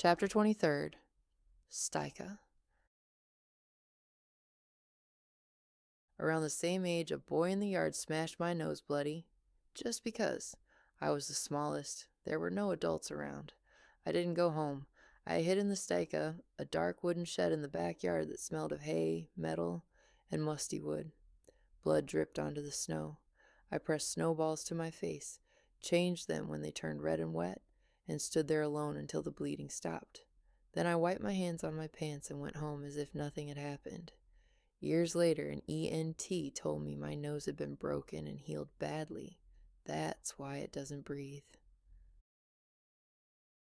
Chapter 23. Staika. Around the same age, a boy in the yard smashed my nose bloody. Just because. I was the smallest. There were no adults around. I didn't go home. I hid in the Staika, a dark wooden shed in the backyard that smelled of hay, metal, and musty wood. Blood dripped onto the snow. I pressed snowballs to my face, changed them when they turned red and wet, and stood there alone until the bleeding stopped. Then I wiped my hands on my pants and went home as if nothing had happened. Years later, an ENT told me my nose had been broken and healed badly. That's why it doesn't breathe.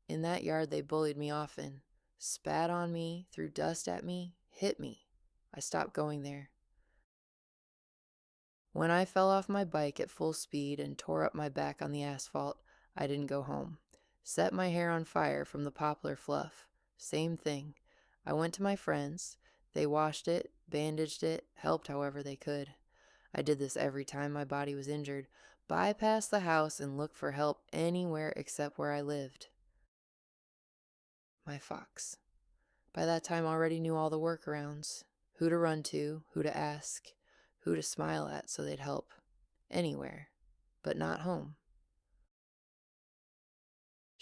In that yard, they bullied me often, spat on me, threw dust at me, hit me. I stopped going there. When I fell off my bike at full speed and tore up my back on the asphalt, I didn't go home. Set my hair on fire from the poplar fluff. Same thing. I went to my friends. They washed it, bandaged it, helped however they could. I did this every time my body was injured. Bypassed the house and looked for help anywhere except where I lived. My fox. By that time already knew all the workarounds. Who to run to, who to ask, who to smile at so they'd help. Anywhere, but not home.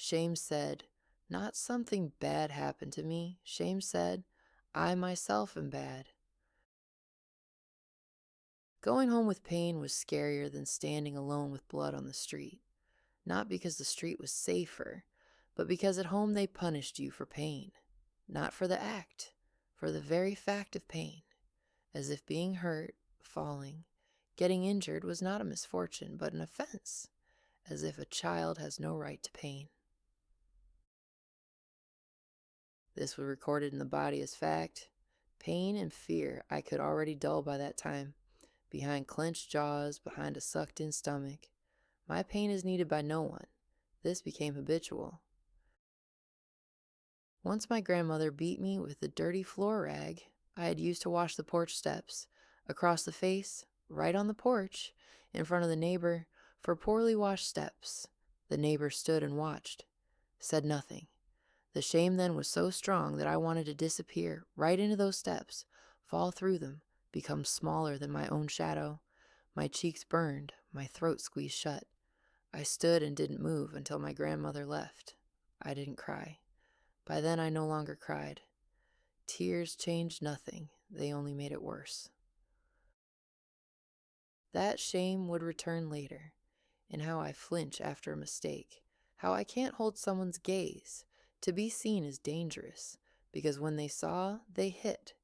Shame said, not something bad happened to me. Shame said, I myself am bad. Going home with pain was scarier than standing alone with blood on the street. Not because the street was safer, but because at home they punished you for pain. Not for the act, for the very fact of pain. As if being hurt, falling, getting injured was not a misfortune, but an offense. As if a child has no right to pain. This was recorded in the body as fact. Pain and fear I could already dull by that time. Behind clenched jaws, behind a sucked-in stomach. My pain is needed by no one. This became habitual. Once my grandmother beat me with the dirty floor rag I had used to wash the porch steps, across the face, right on the porch, in front of the neighbor, for poorly washed steps. The neighbor stood and watched, said nothing. The shame then was so strong that I wanted to disappear right into those steps, fall through them, become smaller than my own shadow. My cheeks burned, my throat squeezed shut. I stood and didn't move until my grandmother left. I didn't cry. By then I no longer cried. Tears changed nothing, they only made it worse. That shame would return later, in how I flinch after a mistake, how I can't hold someone's gaze. To be seen is dangerous, because when they saw, they hit.